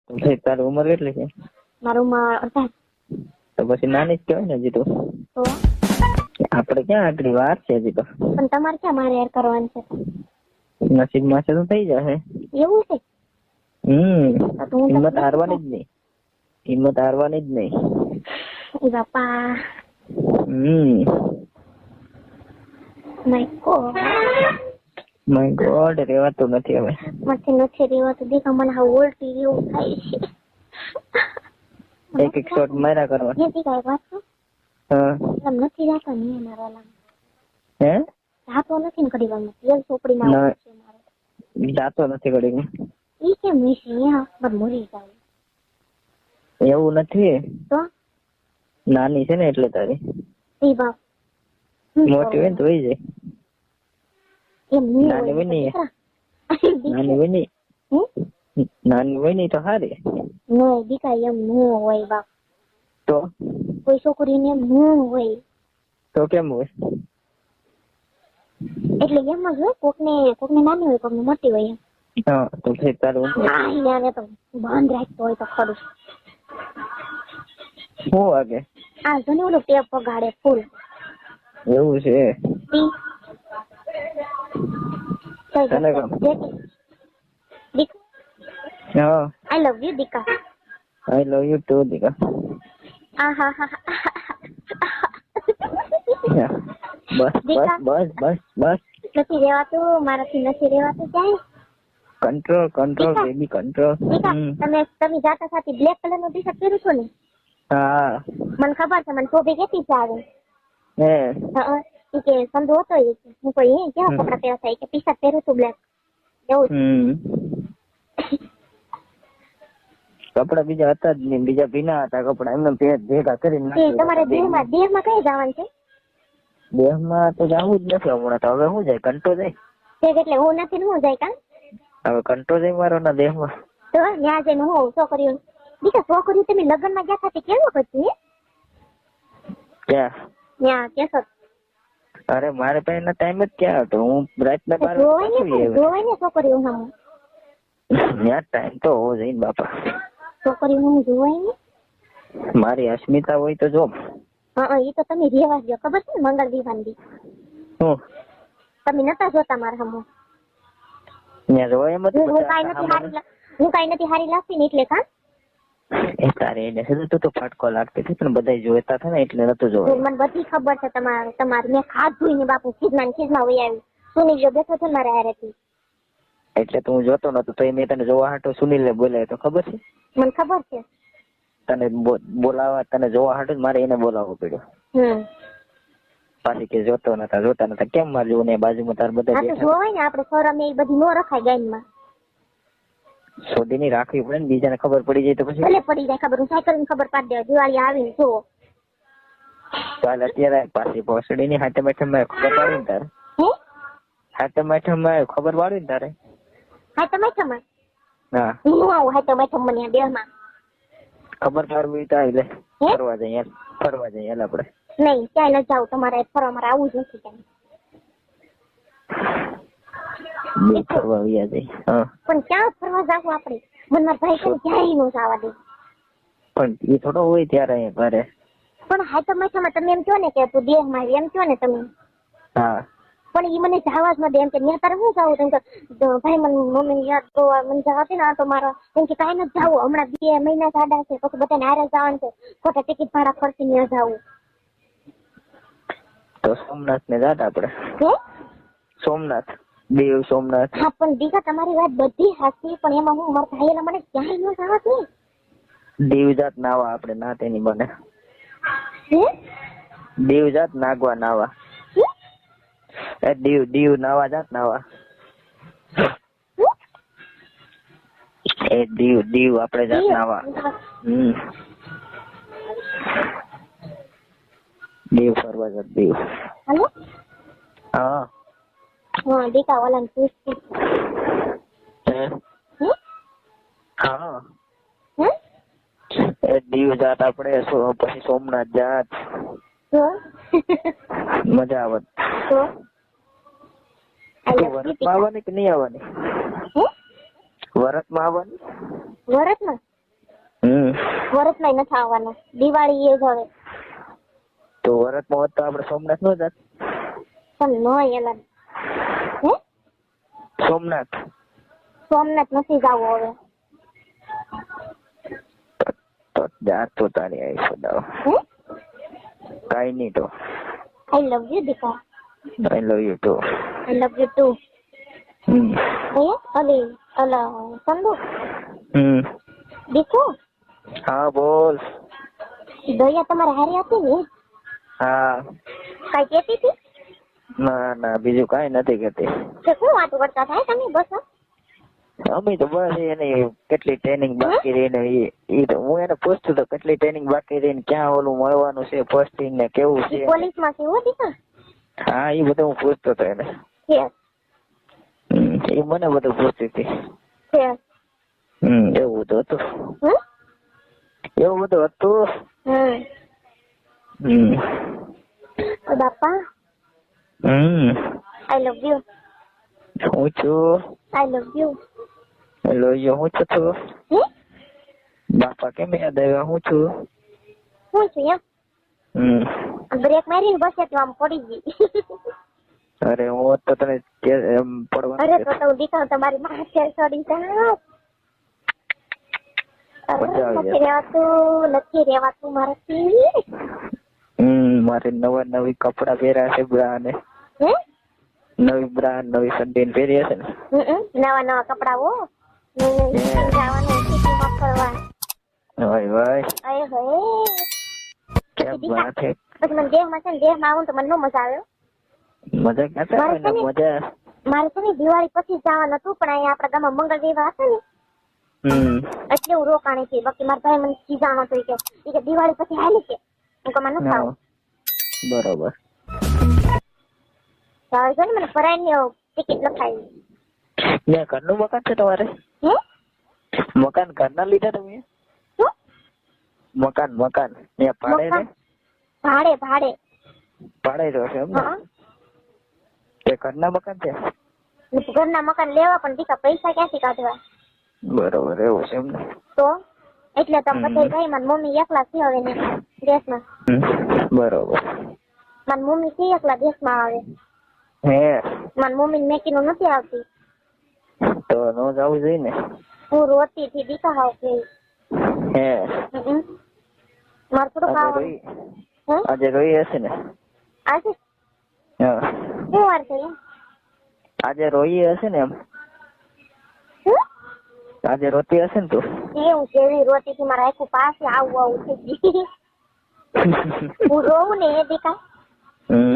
ભાઈ તારી ઉંમર કેટલી છે? મારું ઉંમર 18. તો પછી નાની જ કહેવાય ને હજી તો. તો આપણે ક્યાં આટલી વાર છે હજી તો. પણ તમારે ક્યાં મારે યાર કરવાનું છે? નસીબમાં છે તો થઈ જશે. એવું છે? તો હું હિંમત હારવાની જ નહીં. હિંમત હારવાની જ નહીં. એ બાપા. માય ગોડ રેવાતું નથી હવે. નથી રેવાતું. દેખા મને હા ઉલટી એવું થાય છે. એક શોટ માર્યા કરવા. એ દીકા વાત તો એમ નથી રાતો ને મારા હે રાતો નથી ને કરી વાનું તેલ ચોપડીમાં આવે છે મારે. જાતો નથી ઘડી. ઈ કેમ વિશે અહીંયા પર મરી જાય? એવું નથી. તો નાની છે ને એટલે તારી. એ બાપ મોટી હોય ને તો હોય જાય. એમ નહીં નાની હોય ને નાની હોય ને તો સારી. નહીં દીકા એમ ન હોય બાપ. તો કોઈ છોકરીને એમ ન હોય. તો કેમ હોય? એટલે એમ જ હોય. કોકને નાની હોય, કોકને મોટી હોય એમ. હા તો પછી તારું ના તો બંધ રાખતો હોય તો ખરું. શું વાગે? આ જો ને ઓલું ટેપ પગાડે ફૂલ. એવું છે? તને હા આઈ લવ યુ દીકા. આઈ લવ યુ ટુ દીકા. બસ બસ બસ બસ. નથી રેવાતું મારાથી, નથી રેવાતું ક્યાંય. Control baby control. તમે જાતા સાથે બ્લેક કલર નું ટી શર્ટ પહેર્યું છો ને? હા મને ખબર છે. મને શોભે કેતી છે આવે. હે ઈ કે સંધો હતો. હું કોઈ કેવા કપડા પહેરતા થાય કે ટી શર્ટ પહેર્યું હતું બ્લેક એવું. કપડા બીજા હતા જ નહીં. બીજા ભીના હતા કપડા. એમને ભેગા કરીને તમારે દેહમાં કઈ જવાનું છે? દેહમાં તો જવું જ નથી હમણાં તો. હવે શું જાય? કંટો જાય એટલે હું નથી હું જાય કાં? હવે કંટો જાય મારો ના દેહમાં. તો ત્યાં જઈને હું છોકરીઓ દીકરા છોકરીઓ તમે લગ્નમાં ગયા હતા કેવું પછી? ક્યાં? ત્યાં કેસો. અરે મારે પાસે એના ટાઈમ જ ક્યાં હતો? હું રાતના 12 જોવાય ને છોકરીઓ સામે. ત્યાં ટાઈમ તો હોવો જોઈએ ને બાપા. છોકરીઓ હું જોવાય ને. મારી અસ્મિતા હોય તો જો. હા એ તો તમે રેવા દો. ખબર છે ને મંગળ દીવાની હું તમે નતા જોતા મારા સામે. ત્યાં જોવા એમ હતું. હું કઈ નથી હારી લાગતી ને એટલે કાં એ તારે એને તું તો ફટકો લાગતી હતી પણ બધા જોતા હતા ને એટલે નતું જોયું. મને બધી ખબર છે તમારી. મેં ખાધું ને બાપુ ખીજમાં વહી આવી. સુનિલ જો બેઠો છે મારા હારેથી. એટલે તું જોતો નતો તો મેં તને જોવા હાટો સુનિલને બોલાવ્યો તો ખબર છે? મને ખબર છે. તને બોલાવા તને જોવા હાટો મારે એને બોલાવવો પડ્યો. પાછી કે જોતા નતા કેમ માર જોવું ને બાજુમાં તાર બધા બેઠા. જોવાય ને આપણે શરમ એ બધી નો રખાય ગામમાં. શોધીની રાખવી પડે ને. બીજાને ખબર પડી જાય તો પછી ભલે પડી જાય ખબર. હું સાયકલ ખબર પાડી દેવા. દિવાળી આવીને જોવો. ચાલ અત્યારે પાછી ભોસડીની હાથે-માથેમાં ખબર પાડી ને તારે. હાથે-માથેમાં ખબર પાડી ને તારે. હાથે-માથેમાં? હા હું આવું હાથે-માથેમાં ને દેહમાં. ખબર પાડવી તો આવી લે. ફરવા જઈએ હાલ આપણે. નહીં ક્યાંય ન જાવ. તમારે ફરવા મારે આવું જ નથી ક્યાંય. ફરવા આવ્યા જઈ. પણ ક્યાં ફરવા જાવ આપણે? મને મારા ભાઈ કઈ ક્યાંય નો જવા દે. પણ એ થોડો હોય ત્યારે અહીંયા ઘરે. પણ હાથે-માથેમાં તમે એમ કહો ને કે તું દેહમાં એમ કહો ને તમે. હા પણ એ મને જવા જ ન દે. એમ કે ત્યાં તારે શું જવું? એમ કે ભાઈ મને મમ્મી યાદ તો મને જવા દે ને. આ તો મારો એમ કે કાંઈ નથી જવું. હમણાં 2 મહિના સાડા છે પછી બધાને હારે જવાનું છે. ખોટા ટિકિટ ભાડા ખર્ચી ત્યાં જવું. તો સોમનાથ ને જાત આપણે. સોમનાથ દેવ સોમનાથ. હા પણ દીકા તમારી વાત બધી સાચી પણ એમાં હું મારા ભાઈ મને ક્યાંય ન જવા દે. દેવ જાત નાવા આપણે ના તેની બને. દેવ જાત નાગવા નાવા. દીવ નાવા જાત નાવા. એ દીવ આપણે જાત નાવા. દીવ ફરવા જાત દીવ. હાલો હા દીકા વાલાને પૂછતી. હા એ દીવ જાત આપણે પછી સોમનાથ જાત. મજા આવે. વરતમાં આવવાની કે નહીં આવવાની? વરતમાં આવવાની? વરતમાં વરસમાં નથી આવવાનો, દિવાળી એ જ હવે. તો વરતમાં હોત તો આપણે સોમનાથ નો જાત. પણ નો એલા હે સોમનાથ સોમનાથ નથી જવું હવે. તો જાત તો તારી આવી સદાવ. કાઈ નહીં તો. આઈ લવ યુ દીકા. I love you too. I love you too. અલી અલા સંદુ. દીકુ. હા બોલ. દયા તમારે હારી હતી ને? હા. કઈ કેતી હતી? ના ના બીજું કઈ નથી કેતી. તો શું વાતો કરતા થાય તમે બસ? અમે તો બસ એને કેટલી ટ્રેનિંગ બાકી રહીને એ તો હું એને પૂછતું તો કેટલી ટ્રેનિંગ બાકી રહીને ક્યાં ઓલું મળવાનું છે પોસ્ટિંગ ને કેવું છે. પોલીસ માં કેવું દીકરા? હા એ બધું હું પૂછતો હતો એને. એ મને બધું પૂછતી હતી. એવું બધું હતું. એવું બધું હતું. બાપા આઈ લવ યુ. હું છું. આઈ લવ યુ. હેલો યો હું છું. બાપા કેમ યાદ આવ્યા? હું છું. હું છું એમ. બ્રેક મારીને બસ એટલે આમ પડી ગઈ. અરે હું તો તને પડવા. અરે તો હું દીકરા તમારી માથે ચડી જા. નથી રેવાતું મારાથી. મારે નવા નવી કપડા પહેર્યા છે બ્રા ને. નવી બ્રા નવી સંડીન પહેરી હશે ને. નવા નવા કપડા હો. જવાનું સિટીમાં ફરવા. ભાઈ ભાઈ અરે હોય કેમ વાત છે? પછી મને દેહમાં છે ને દેહમાં આવું તો મને નો મજા આવે. મજા ક્યાં આવે ને મજા. મારે છે ને દિવાળી પછી જવાનું હતું પણ અહીંયા આપણા ગામમાં મંગળ દેવા હતા ને એટલે હું રોકાણી હતી. બાકી મારા ભાઈ મને ખીજાણો હતો કે દિવાળી પછી હાલી કે હું કમાં નથી આવું. બરોબર. હવે જો ને મને ફરાઈની ટિકિટ લખાવી. ત્યાં ઘરનું મકાન છે તમારે? મકાન ઘરના લીધા તમે? શું મકાન મકાન ત્યાં ભાડે ને? ભાડે ભાડે ભાડે રહ્યો છે એમ ને? તે ઘરના મકાન છે? ઘરના મકાન લેવા પણ દીકા પૈસા ક્યાંથી કાઢવા? બરોબર એવું છે એમ ને? તો એટલે તમે બધા ભાઈ મારી મમ્મી એકલા છે હવે ને દેશમાં. બરોબર. મારી મમ્મી છે એકલા દેશમાં આવે. હે મારી મમ્મી ને મેકીનું નથી આવતી. તો નો જવું જોઈએ ને. હું રોતી થી દીકા હાવ કે. હે મારે થોડું ખાવાનું. આજે રોઈ હશે ને? આજે હા શું વાર છે? આજે રોઈ હશે ને એમ? આજે રોતી હશે ને તું? એવું કેવી રોતી થી મારા આખું પાસે આવું આવું થઈ ગઈ. હું રોવું ને એ દીકા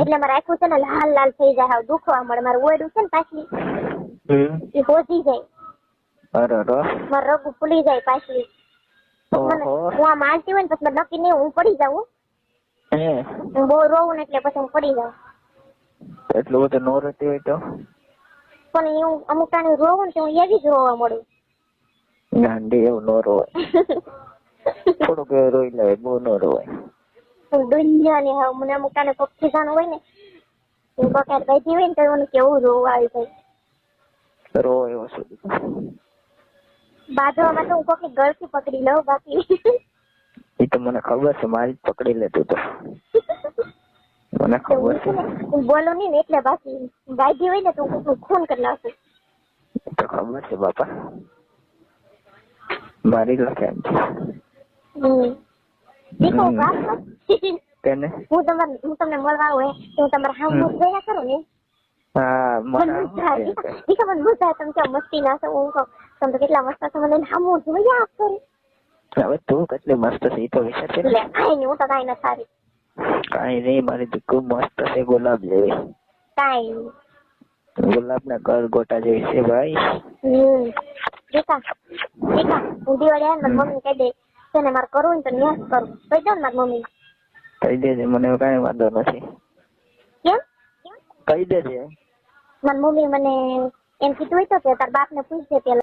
એટલે મારે આખું છે ને લાલ લાલ થઈ જાય, હાવ દુખવા મળે. મારું ઓયડું છે ને પાછલી એ હોજી જાય. અરે મારું રગું ફૂલી જાય પાછલી. હું આમ હાલતી હોય ને પછી નક્કી નહીં હું પડી જાઉં. હું બહુ રોવું ને એટલે પછી હું પડી જાઉં. એટલું બધું નો રહેતી હોય તો? પણ હું અમુક ટાણે રોવું ને હું એવી જ રોવા મળું. ગાંડી એવું નો રોવાય. થોડુંક રોઈ લેવાય, બહુ નો રોવાય. દુનિયા ને હવે મને અમુક ટાણે કોક ખીજાનું હોય ને હું બકાર બેઠી હોય ને તો મને કેવું રોવા આવી જાય. રો એવો શું બાજવામાં તો હું કોક ગળથી પકડી લઉં. બાકી એ તો મને ખબર છે, મારી જ પકડી લેતું તો મને ખબર છે. હું બોલું નહીં ને એટલે બાકી ગાયજી હોય ને તો હું ખૂન કરી નાખું. તો ખબર છે બાપા, મારી લખે એમ છે. દીકરો વાત તેને હું તમને મળવા હોય તો હું તમારા હાથ જોયા કરું ને. હા મને દીકરા મને મજા તમે કેમ મસ્તી ના છો. હું કહું તમે કેટલા મસ્ત છો, મને હામું જોયા કરું. હવે તું કેટલી મસ્ત છે એ તો વિચાર છે. એટલે કાંઈ નહીં, હું તો કાંઈ નથી સારી. કાંઈ નહીં, મારી દીકરી મસ્ત છે, ગુલાબ જેવી. કાંઈ નહીં, ગુલાબ ના ઘર ગોટા જેવી છે ભાઈ. દીકા હું દિવાળી આવે મારી મમ્મી કહી દે તેને મારે કરવું ને તો ન્યાસ કરું. કહી દઉં ને મારી મમ્મી કહી દેજે, મને કાંઈ વાંધો નથી. કેમ કહી દેજે. મારી મમ્મી મને એમ કીધું હોય તો કે તાર બાપ ને પૂછજે પેલા